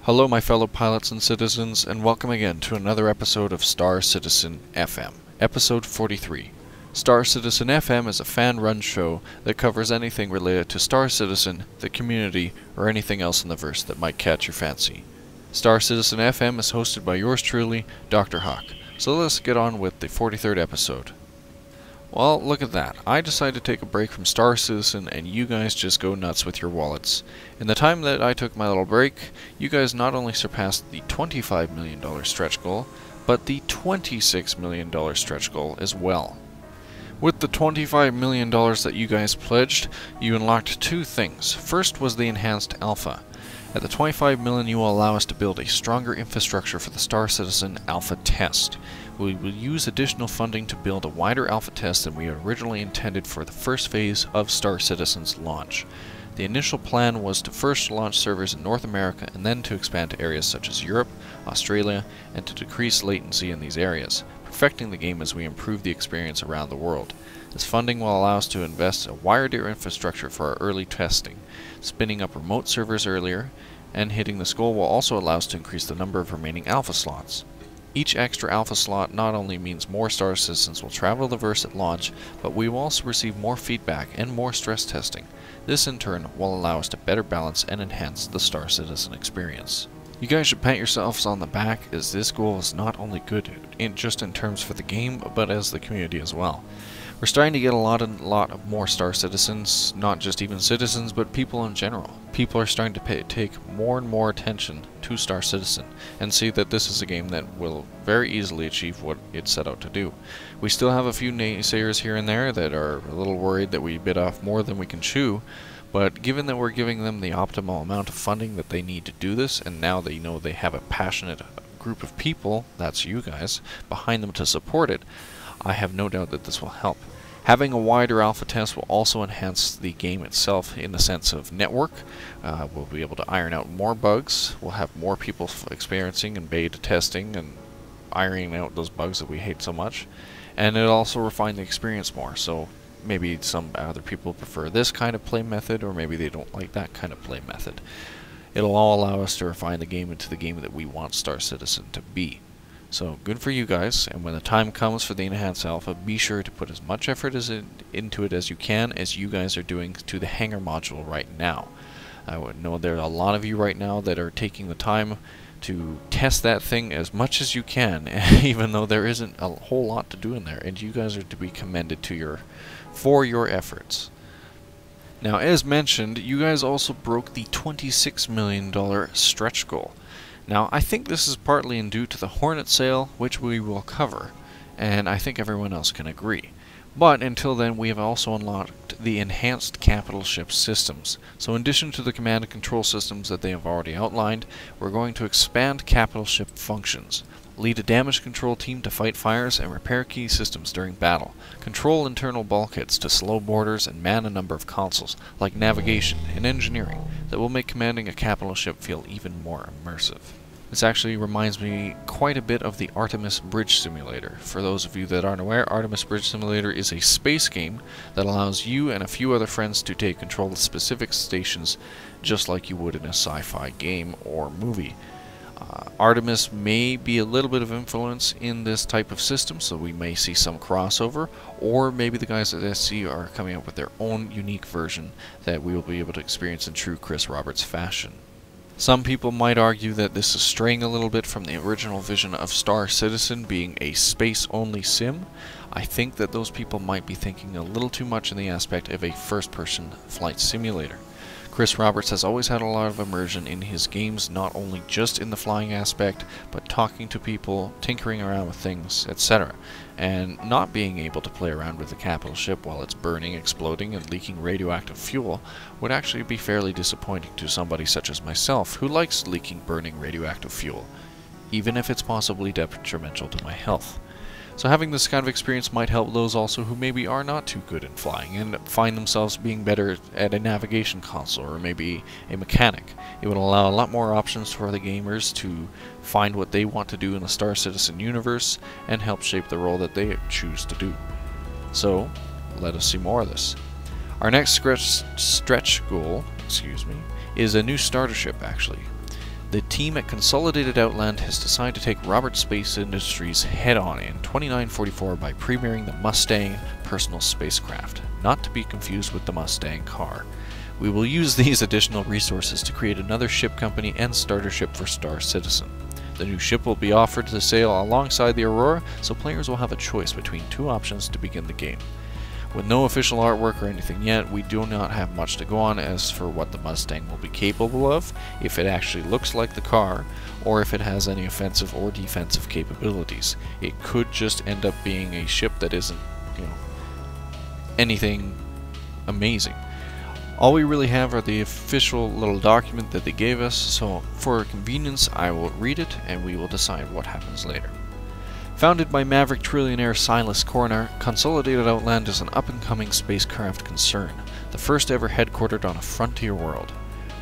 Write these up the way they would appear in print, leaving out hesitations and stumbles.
Hello my fellow pilots and citizens, and welcome again to another episode of Star Citizen FM, episode 43. Star Citizen FM is a fan-run show that covers anything related to Star Citizen, the community, or anything else in the verse that might catch your fancy. Star Citizen FM is hosted by yours truly, Dr. Hawk. So let's get on with the 43rd episode. Well, look at that. I decided to take a break from Star Citizen and you guys just go nuts with your wallets. In the time that I took my little break, you guys not only surpassed the $25 million stretch goal, but the $26 million stretch goal as well. With the $25 million that you guys pledged, you unlocked two things. First was the Enhanced Alpha. At the $25 million, you will allow us to build a stronger infrastructure for the Star Citizen Alpha test. We will use additional funding to build a wider alpha test than we originally intended for the first phase of Star Citizen's launch. The initial plan was to first launch servers in North America and then to expand to areas such as Europe, Australia, and to decrease latency in these areas, perfecting the game as we improve the experience around the world. This funding will allow us to invest in a wider infrastructure for our early testing, spinning up remote servers earlier, and hitting this goal will also allow us to increase the number of remaining alpha slots. Each extra alpha slot not only means more Star Citizens will travel the verse at launch, but we will also receive more feedback and more stress testing. This in turn will allow us to better balance and enhance the Star Citizen experience. You guys should pat yourselves on the back, as this goal is not only good just in terms for the game, but as the community as well. We're starting to get a lot of more Star Citizens, not just even citizens, but people in general. People are starting to take more and more attention to Star Citizen, and see that this is a game that will very easily achieve what it set out to do. We still have a few naysayers here and there that are a little worried that we bit off more than we can chew, but given that we're giving them the optimal amount of funding that they need to do this, and now they know they have a passionate group of people, that's you guys, behind them to support it, I have no doubt that this will help. Having a wider alpha test will also enhance the game itself in the sense of network. We'll be able to iron out more bugs. We'll have more people experiencing and beta testing and ironing out those bugs that we hate so much. And it'll also refine the experience more. So maybe some other people prefer this kind of play method, or maybe they don't like that kind of play method. It'll all allow us to refine the game into the game that we want Star Citizen to be. So, good for you guys, and when the time comes for the Enhanced Alpha, be sure to put as much effort into it as you can, as you guys are doing to the Hangar module right now. I would know there are a lot of you right now that are taking the time to test that thing as much as you can, even though there isn't a whole lot to do in there, and you guys are to be commended for your efforts. Now, as mentioned, you guys also broke the $26 million stretch goal. Now, I think this is partly due to the Hornet sale, which we will cover, and I think everyone else can agree. But until then, we have also unlocked the enhanced capital ship systems. So in addition to the command and control systems that they have already outlined, we're going to expand capital ship functions. Lead a damage control team to fight fires and repair key systems during battle. Control internal bulkheads to slow borders and man a number of consoles, like navigation and engineering, that will make commanding a capital ship feel even more immersive. This actually reminds me quite a bit of the Artemis Bridge Simulator. For those of you that aren't aware, Artemis Bridge Simulator is a space game that allows you and a few other friends to take control of specific stations just like you would in a sci-fi game or movie. Artemis may be a little bit of influence in this type of system, so we may see some crossover, or maybe the guys at SC are coming up with their own unique version that we will be able to experience in true Chris Roberts fashion. Some people might argue that this is straying a little bit from the original vision of Star Citizen being a space-only sim. I think that those people might be thinking a little too much in the aspect of a first-person flight simulator. Chris Roberts has always had a lot of immersion in his games, not only just in the flying aspect, but talking to people, tinkering around with things, etc. And not being able to play around with the capital ship while it's burning, exploding, and leaking radioactive fuel would actually be fairly disappointing to somebody such as myself, who likes leaking, burning radioactive fuel, even if it's possibly detrimental to my health. So having this kind of experience might help those also who maybe are not too good in flying and find themselves being better at a navigation console or maybe a mechanic. It would allow a lot more options for the gamers to find what they want to do in the Star Citizen universe and help shape the role that they choose to do. So, let us see more of this. Our next stretch goal, is a new starter ship actually. The team at Consolidated Outland has decided to take Robert Space Industries head-on in 2944 by premiering the Mustang personal spacecraft, not to be confused with the Mustang car. We will use these additional resources to create another ship company and starter ship for Star Citizen. The new ship will be offered to sale alongside the Aurora, so players will have a choice between two options to begin the game. With no official artwork or anything yet, we do not have much to go on as for what the Mustang will be capable of, if it actually looks like the car, or if it has any offensive or defensive capabilities. It could just end up being a ship that isn't, anything amazing. All we really have are the official little document that they gave us, so for convenience I will read it and we will decide what happens later. Founded by maverick trillionaire Silas Corner, Consolidated Outland is an up-and-coming spacecraft concern, the first ever headquartered on a frontier world.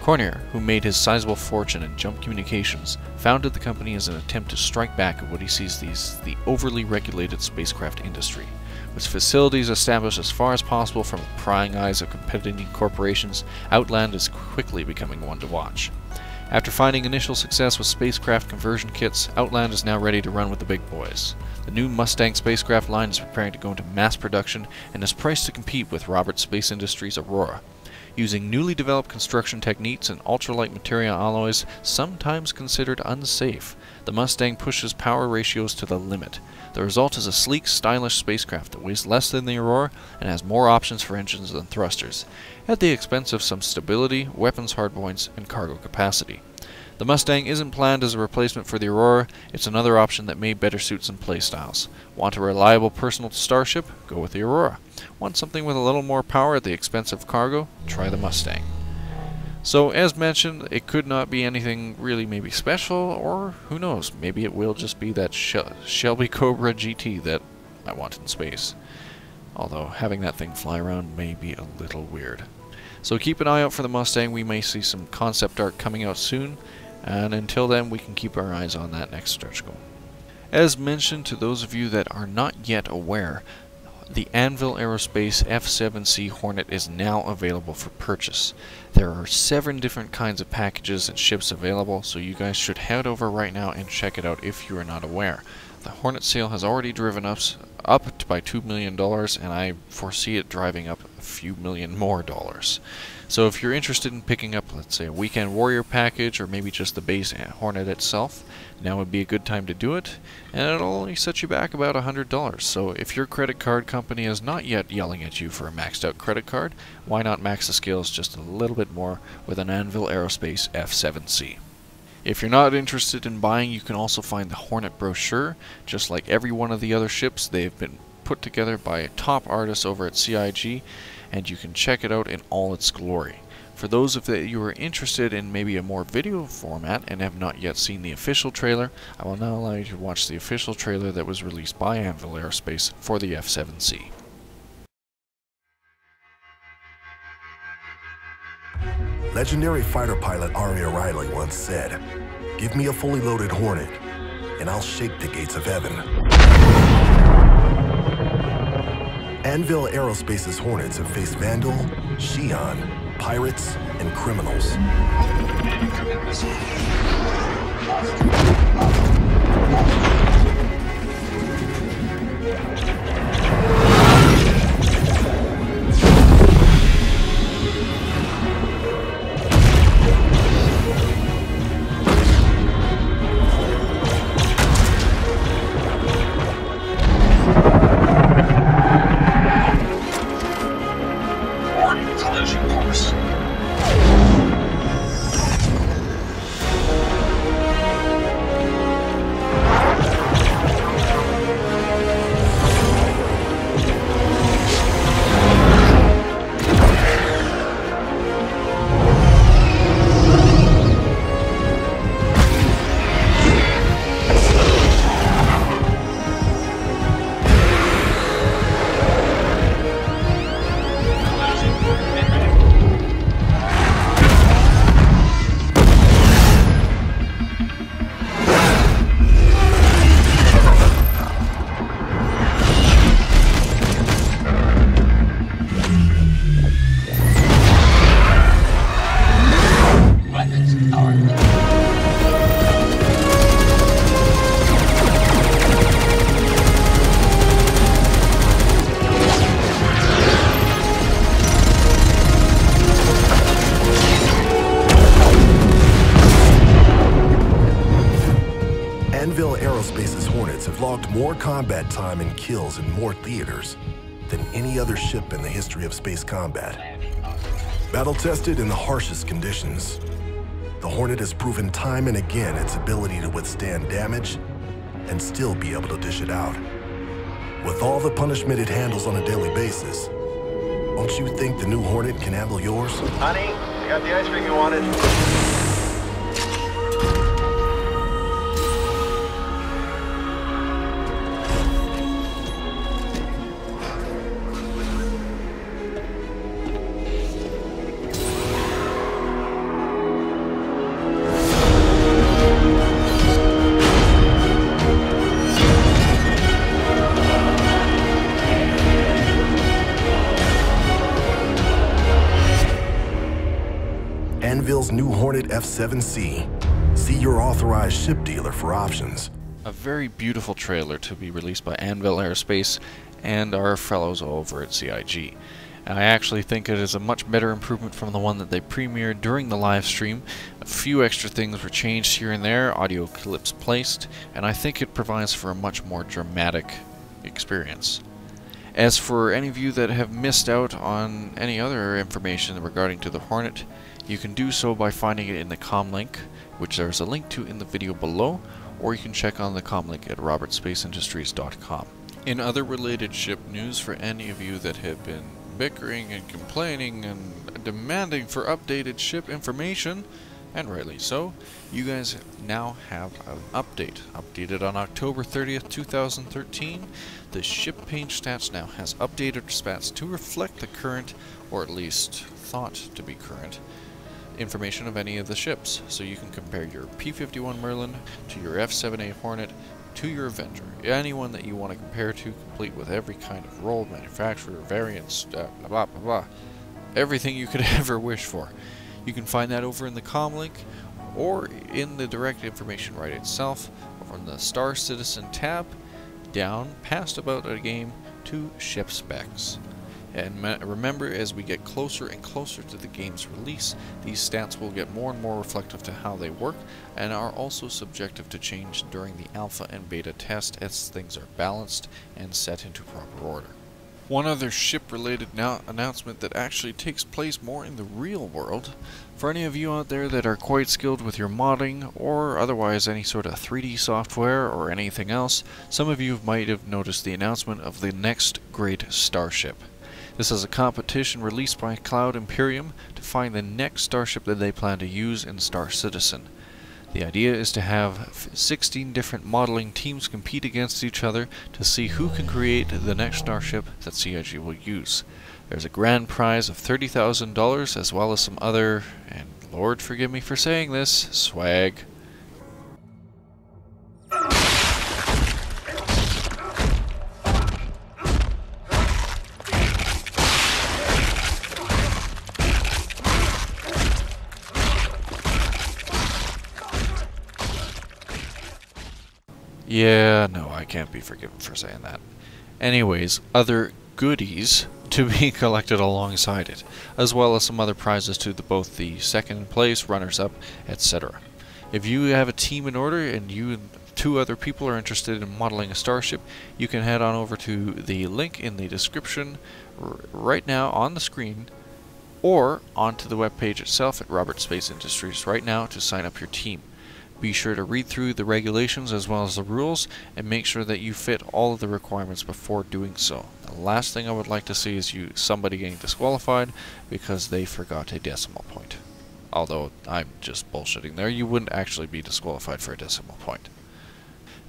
Corner, who made his sizable fortune in jump communications, founded the company as an attempt to strike back at what he sees as the overly regulated spacecraft industry. With facilities established as far as possible from the prying eyes of competing corporations, Outland is quickly becoming one to watch. After finding initial success with spacecraft conversion kits, Outland is now ready to run with the big boys. The new Mustang spacecraft line is preparing to go into mass production and is priced to compete with Robert Space Industries' Aurora. Using newly developed construction techniques and ultralight material alloys, sometimes considered unsafe, the Mustang pushes power ratios to the limit. The result is a sleek, stylish spacecraft that weighs less than the Aurora and has more options for engines than thrusters, at the expense of some stability, weapons hardpoints, and cargo capacity. The Mustang isn't planned as a replacement for the Aurora, it's another option that may better suit some playstyles. Want a reliable personal starship? Go with the Aurora. Want something with a little more power at the expense of cargo? Try the Mustang. So, as mentioned, it could not be anything really maybe special, or who knows, maybe it will just be that Shelby Cobra GT that I want in space. Although, having that thing fly around may be a little weird. So keep an eye out for the Mustang, we may see some concept art coming out soon, and until then we can keep our eyes on that next stretch goal. As mentioned, to those of you that are not yet aware, the Anvil Aerospace F7C Hornet is now available for purchase. There are 7 different kinds of packages and ships available, so you guys should head over right now and check it out if you are not aware. The Hornet sale has already driven up by $2 million, and I foresee it driving up a few million more dollars. So if you're interested in picking up, let's say, a Weekend Warrior package, or maybe just the base Hornet itself, now would be a good time to do it, and it'll only set you back about $100. So if your credit card company is not yet yelling at you for a maxed out credit card, why not max the scales just a little bit more with an Anvil Aerospace F7C? If you're not interested in buying, you can also find the Hornet brochure. Just like every one of the other ships, they've been put together by a top artist over at CIG, and you can check it out in all its glory. For those of you who are interested in maybe a more video format and have not yet seen the official trailer, I will now allow you to watch the official trailer that was released by Anvil Aerospace for the F7C. Legendary fighter pilot Aria Riley once said, "Give me a fully loaded Hornet, and I'll shake the gates of heaven." Anvil Aerospace's Hornets have faced Vandal, Xi'an, pirates, and criminals. They've logged more combat time and kills in more theaters than any other ship in the history of space combat. Battle-tested in the harshest conditions, the Hornet has proven time and again its ability to withstand damage and still be able to dish it out. With all the punishment it handles on a daily basis, don't you think the new Hornet can handle yours? Honey, I got the ice cream you wanted. Anvil's new Hornet F7C. See your authorized ship dealer for options. A very beautiful trailer to be released by Anvil Aerospace and our fellows over at CIG. I actually think it is a much better improvement from the one that they premiered during the live stream. A few extra things were changed here and there, audio clips placed, and I think it provides for a much more dramatic experience. As for any of you that have missed out on any other information regarding to the Hornet, you can do so by finding it in the comm link, which there's a link to in the video below, or you can check on the comm link at robertspaceindustriescom. In other related ship news, for any of you that have been bickering and complaining and demanding for updated ship information, and rightly so, you guys now have an update. Updated on October 30th, 2013, the ship page stats now has updated stats to reflect the current, or at least thought to be current, information of any of the ships. So you can compare your P-51 Merlin to your F-7A Hornet to your Avenger. Anyone that you want to compare to, complete with every kind of role, manufacturer, variants, blah blah blah blah. Everything you could ever wish for. You can find that over in the comm link, or in the direct information right itself, over in the Star Citizen tab, down past About a Game to Ship Specs. And remember, as we get closer and closer to the game's release, these stats will get more and more reflective to how they work, and are also subjective to change during the alpha and beta test as things are balanced and set into proper order. One other ship-related announcement that actually takes place more in the real world. For any of you out there that are quite skilled with your modding, or otherwise any sort of 3D software or anything else, some of you might have noticed the announcement of the next great starship. This is a competition released by Cloud Imperium to find the next starship that they plan to use in Star Citizen. The idea is to have 16 different modeling teams compete against each other to see who can create the next starship that CIG will use. There's a grand prize of $30,000 as well as some other, and Lord forgive me for saying this, swag. Yeah, no, I can't be forgiven for saying that. Anyways, other goodies to be collected alongside it, as well as some other prizes to both the second place, runners-up, etc. If you have a team in order and you and 2 other people are interested in modeling a starship, you can head on over to the link in the description right now on the screen, or onto the webpage itself at Robert Space Industries right now to sign up your team. Be sure to read through the regulations as well as the rules and make sure that you fit all of the requirements before doing so. The last thing I would like to see is somebody getting disqualified because they forgot a decimal point. Although I'm just bullshitting there, you wouldn't actually be disqualified for a decimal point.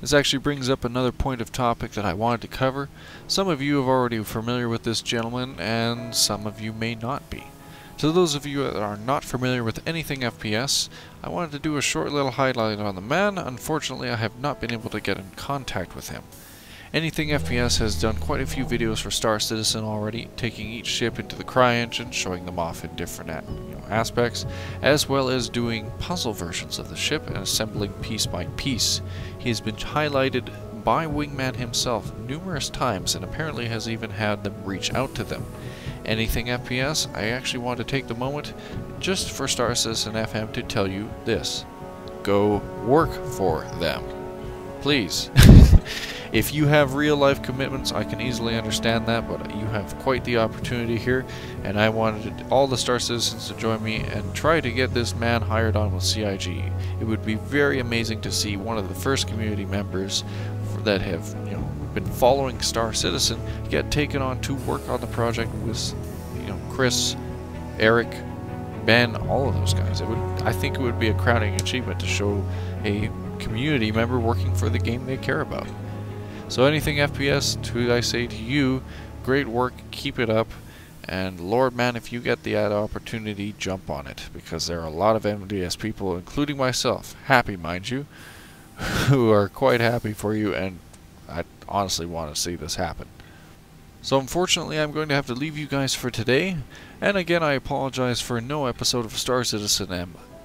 This actually brings up another point of topic that I wanted to cover. Some of you are already familiar with this gentleman and some of you may not be. To those of you that are not familiar with AnythingFPS, I wanted to do a short little highlight on the man. Unfortunately, I have not been able to get in contact with him. AnythingFPS has done quite a few videos for Star Citizen already, taking each ship into the CryEngine, showing them off in different aspects, as well as doing puzzle versions of the ship and assembling piece by piece. He has been highlighted by Wingman himself numerous times and apparently has even had them reach out to them. AnythingFPS, I actually want to take the moment just for Star Citizen FM to tell you this. Go work for them. Please. If you have real life commitments, I can easily understand that, but you have quite the opportunity here, and I wanted all the Star Citizens to join me and try to get this man hired on with CIG. It would be very amazing to see one of the first community members that have, been following Star Citizen get taken on to work on the project with, Chris, Eric, Ben, all of those guys. I think it would be a crowning achievement to show a community member working for the game they care about. So AnythingFPS, to I say to you, great work, keep it up, and Lord man, if you get the opportunity, jump on it, because there are a lot of MDS people, including myself, happy mind you, who are quite happy for you, and I honestly want to see this happen. So unfortunately, I'm going to have to leave you guys for today, and again I apologize for no episode of Star Citizen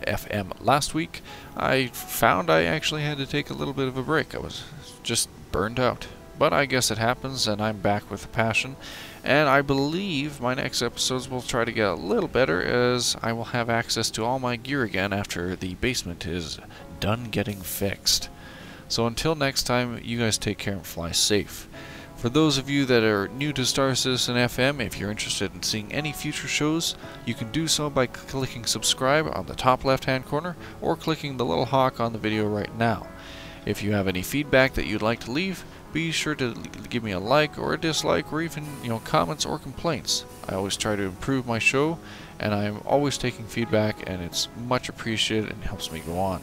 FM last week. I found I actually had to take a little bit of a break. I was just burned out. But I guess it happens, and I'm back with a passion, and I believe my next episodes will try to get a little better, as I will have access to all my gear again after the basement is done getting fixed. So until next time, you guys take care and fly safe. For those of you that are new to Star Citizen FM, if you're interested in seeing any future shows, you can do so by clicking subscribe on the top left hand corner, or clicking the little hawk on the video right now. If you have any feedback that you'd like to leave, be sure to give me a like or a dislike, or even comments or complaints. I always try to improve my show, and I'm always taking feedback, and it's much appreciated and helps me go on.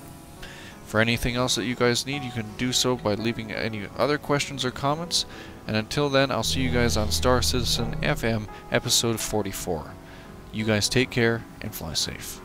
For anything else that you guys need, you can do so by leaving any other questions or comments, and until then, I'll see you guys on Star Citizen FM episode 44. You guys take care and fly safe.